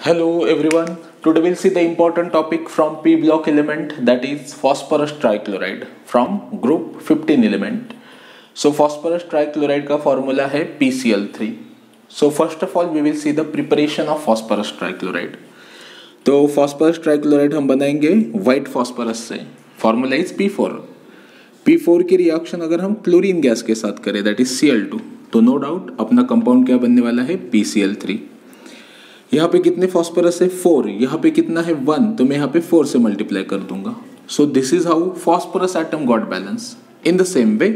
Hello everyone. Today we'll see the important topic from P block element, that is phosphorus trichloride from group 15 element. So phosphorus trichloride का formula है PCl3. So first of all we will see the preparation of phosphorus trichloride. तो phosphorus trichloride हम बनाएंगे white phosphorus से. Formula is P4. P4 की reaction अगर हम chlorine gas के साथ करें, that is Cl2, तो नो डाउट अपना कंपाउंड क्या बनने वाला है, PCl3. यहाँ पे कितने फॉस्फोरस है, 4. यहाँ पे कितना है, 1, तो मैं यहाँ पे 4 से मल्टीप्लाई कर दूंगा. So this is how phosphorus atom got balance. In the same वे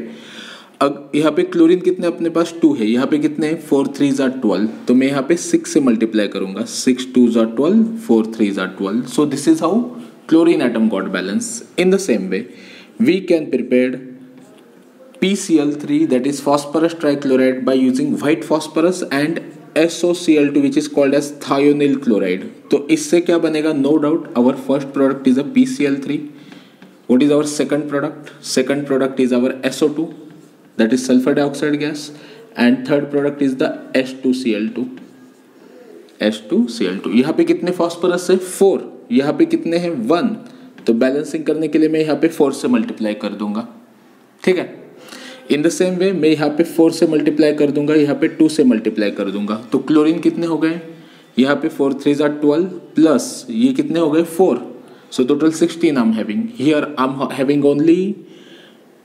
अब यहाँ पे क्लोरीन कितने अपने पास 2 है, यहाँ पे कितने 4 3 are 12, तो मैं यहाँ पे 6 से मल्टीप्लाई करूंगा. 6 2 are 12, 4 3 are 12. So this is how chlorine atom got balance. In the same way we can prepare PCl3, that is phosphorus trichloride, by using white phosphorus and SOCl2 which is called as thionyl chloride. तो इससे क्या बनेगा, no doubt our first product is a PCl3. What is our second product, second product is our SO2, that is sulfur dioxide gas, and third product is the H2Cl2. H2Cl2. यहाँ पे कितने phosphorus है, 4. यहाँ पे कितने हैं, 1. तो balancing करने के लिए मैं यहाँ पे 4 से मल्टीप्लाई कर दूंगा. ठीक है. इन द सेम वे मैं यहाँ पे 4 से मल्टीप्लाई कर दूंगा, यहाँ पे 2 से मल्टीप्लाई कर दूंगा. तो क्लोरीन कितने हो गए, यहाँ पे 4 3 are 12 प्लस ये कितने हो गए, 4. So total 16 I am having. Here I am having only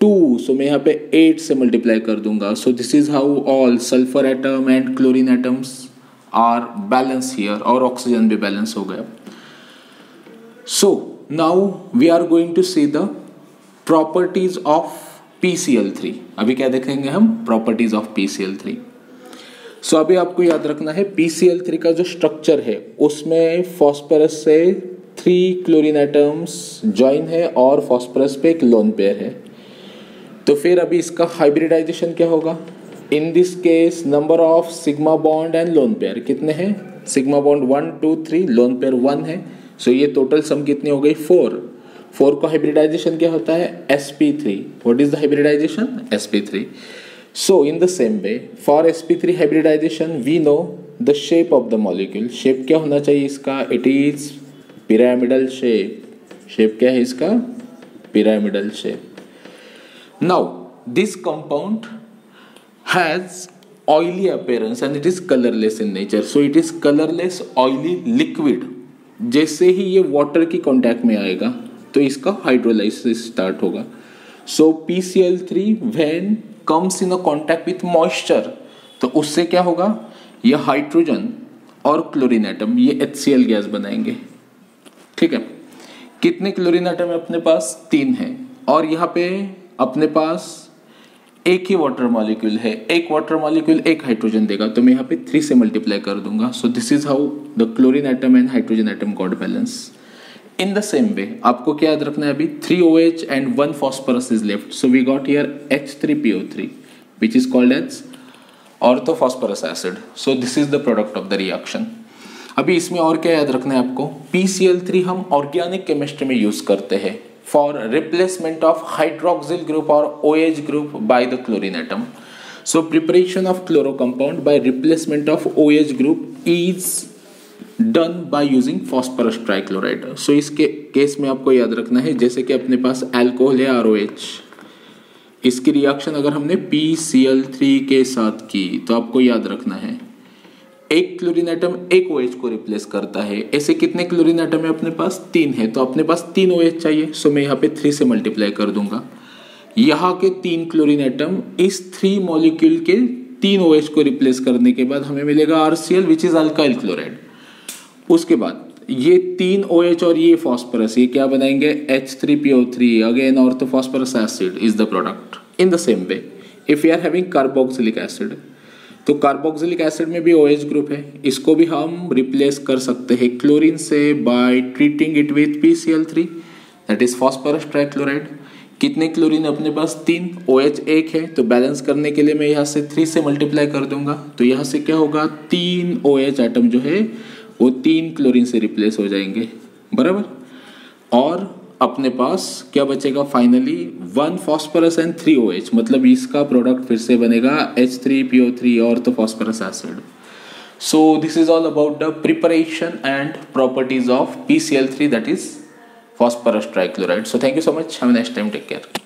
2, so मैं यहाँ पे 8 से मल्टीप्लाई कर दूंगा. So this is how all sulphur atom and chlorine atoms are balance here, और ऑक्सीजन भी बैलेंस हो गया. So now we are going to see the properties of PCl3. अभी क्या देखेंगे हम, प्रॉपर्टीज ऑफ PCl3. सो अभी आपको याद रखना है PCl3 का जो स्ट्रक्चर है उसमें फॉस्फोरस से 3 क्लोरीन एटम्स ज्वाइन है और फॉस्फोरस पे एक लोन पेयर है. तो फिर अभी इसका हाइब्रिडाइजेशन क्या होगा. In this case number of sigma bond and lone pair कितने हैं, सिग्मा बॉन्ड 1 2 3, लोन पेयर 1 है. सो ये टोटल सम कितनी हो गई, 4. 4 को हाइब्रिडाइजेशन क्या होता है, sp3. What is the hybridisation, sp3. So in the same way for sp3 hybridisation we know the shape of the molecule. Shape क्या होना चाहिए इसका, it is pyramidal shape. Shape क्या है इसका, pyramidal shape. Now this compound has oily appearance and it is colourless in nature. So it is colourless oily liquid. जैसे ही ये वाटर की कॉन्टैक्ट में आएगा तो इसका हाइड्रोलाइसिस स्टार्ट होगा. सो PCl3 when comes in a contact with moisture, तो उससे क्या होगा, ये हाइड्रोजन और क्लोरीन एटम ये HCl गैस बनाएंगे. ठीक है. कितने क्लोरीन एटम है अपने पास, 3 है. और यहाँ पे अपने पास एक ही वाटर मॉलिक्यूल है, एक वाटर मॉलिक्यूल एक हाइड्रोजन देगा, तो मैं यहाँ पे 3 से मल्टीप्लाई कर दूंगा. So this is how the chlorine atom and hydrogen atom got balance. In the same way आपको क्या याद रखना है, अभी 3 OH and 1 phosphorus is left, so we got here H3PO3 which is called as orthophosphorus acid. So this is the product of the reaction. अभी इसमें और क्या याद रखना है आपको, PCl3 हम ऑर्गेनिक केमिस्ट्री में यूज करते हैं for replacement of hydroxyl group और OH group by the chlorine atom. So preparation of chloro compound by replacement of OH group is done by using phosphorus trichloride. So इसके case में आपको याद रखना है, जैसे कि अपने पास अल्कोहल है ROH, इसकी रिएक्शन अगर हमने PCl3 के साथ की तो आपको याद रखना है एक क्लोरीन एटम एक OH को रिप्लेस करता है. ऐसे कितने क्लोरीन एटम है अपने पास, 3 है, तो अपने पास 3 OH चाहिए. सो मैं यहाँ पे 3 से मल्टीप्लाई कर दूंगा. यहाँ के 3 क्लोरीन एटम इस 3 मॉलिक्यूल के 3 OH को रिप्लेस करने के बाद हमें मिलेगा RCl which is alkyl chloride. उसके बाद ये 3 OH और ये फॉस्फोरस ये क्या बनाएंगे, H3PO3 again orthophosphorous acid is the product. In the same way if you are having carboxylic acid, तो कार्बोक्सिलिक एसिड में भी OH ग्रुप है, इसको भी हम रिप्लेस कर सकते हैं क्लोरीन से by treating it with PCl3 that is phosphorus trichloride. कितने क्लोरीन अपने पास, 3, OH 1 है, तो बैलेंस करने के लिए मैं यहाँ से 3 से मल्टीप्लाई कर दूंगा. तो यहाँ से क्या होगा, 3 OH एटम जो है वो 3 क्लोरीन से रिप्लेस हो जाएंगे, बराबर. और अपने पास क्या बचेगा फाइनली, 1 फॉस्फोरस एंड 3 OH, मतलब इसका प्रोडक्ट फिर से बनेगा H3PO3 orthophosphorous acid. So this is all about the preparation and properties of PCl3, that is phosphorus trichloride. So thank you so much. Have a nice time. Take care.